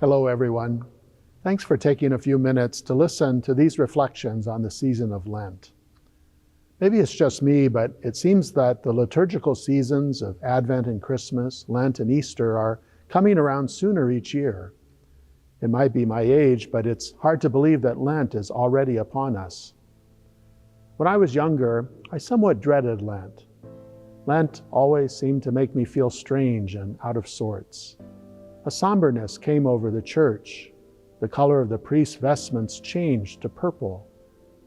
Hello, everyone. Thanks for taking a few minutes to listen to these reflections on the season of Lent. Maybe it's just me, but it seems that the liturgical seasons of Advent and Christmas, Lent and Easter are coming around sooner each year. It might be my age, but it's hard to believe that Lent is already upon us. When I was younger, I somewhat dreaded Lent. Lent always seemed to make me feel strange and out of sorts. A somberness came over the church. The color of the priest's vestments changed to purple.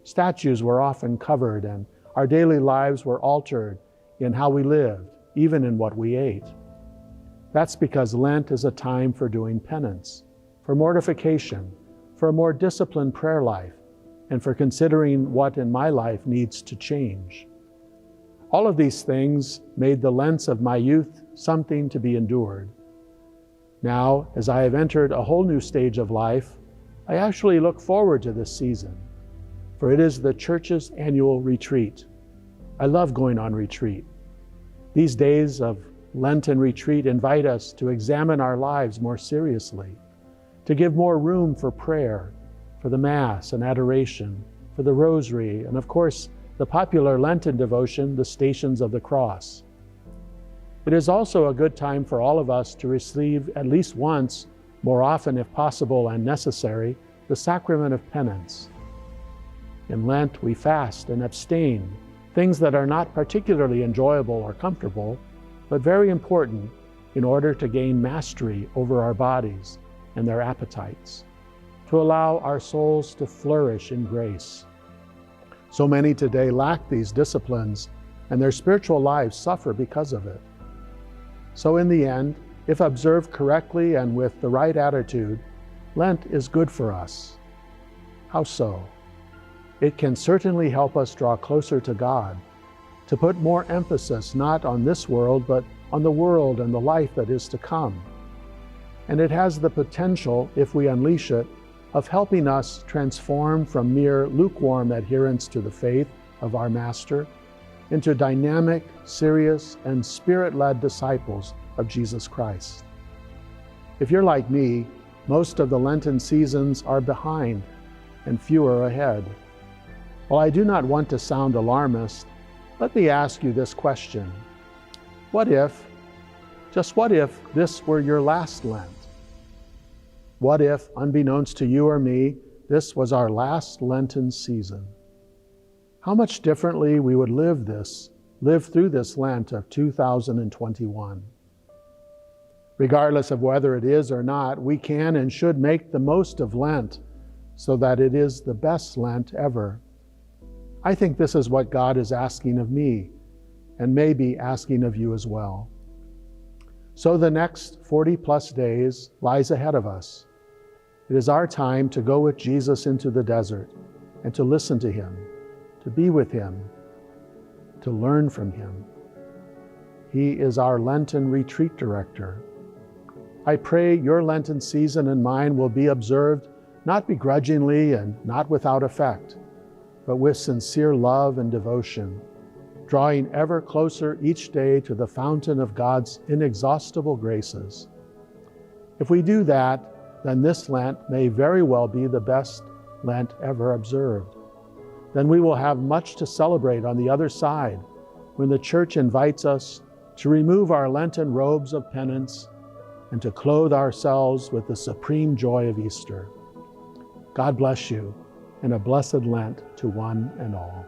Statues were often covered, and our daily lives were altered in how we lived, even in what we ate. That's because Lent is a time for doing penance, for mortification, for a more disciplined prayer life, and for considering what in my life needs to change. All of these things made the Lents of my youth something to be endured. Now, as I have entered a whole new stage of life, I actually look forward to this season, for it is the church's annual retreat. I love going on retreat. These days of Lenten retreat invite us to examine our lives more seriously, to give more room for prayer, for the Mass and adoration, for the Rosary, and of course, the popular Lenten devotion, the Stations of the Cross. It is also a good time for all of us to receive at least once, more often if possible and necessary, the sacrament of penance. In Lent, we fast and abstain, things that are not particularly enjoyable or comfortable, but very important in order to gain mastery over our bodies and their appetites, to allow our souls to flourish in grace. So many today lack these disciplines, and their spiritual lives suffer because of it. So in the end, if observed correctly and with the right attitude, Lent is good for us. How so? It can certainly help us draw closer to God, to put more emphasis not on this world, but on the world and the life that is to come. And it has the potential, if we unleash it, of helping us transform from mere lukewarm adherence to the faith of our Master into dynamic, serious, and Spirit-led disciples of Jesus Christ. If you're like me, most of the Lenten seasons are behind and fewer ahead. While I do not want to sound alarmist, let me ask you this question. What if, just what if this were your last Lent? What if, unbeknownst to you or me, this was our last Lenten season? How much differently we would live through this Lent of 2021. Regardless of whether it is or not, we can and should make the most of Lent so that it is the best Lent ever. I think this is what God is asking of me, and may be asking of you as well. So the next 40+ days lies ahead of us. It is our time to go with Jesus into the desert and to listen to Him, to be with Him, to learn from Him. He is our Lenten retreat director. I pray your Lenten season and mine will be observed not begrudgingly and not without effect, but with sincere love and devotion, drawing ever closer each day to the fountain of God's inexhaustible graces. If we do that, then this Lent may very well be the best Lent ever observed. Then we will have much to celebrate on the other side when the Church invites us to remove our Lenten robes of penance and to clothe ourselves with the supreme joy of Easter. God bless you, and a blessed Lent to one and all.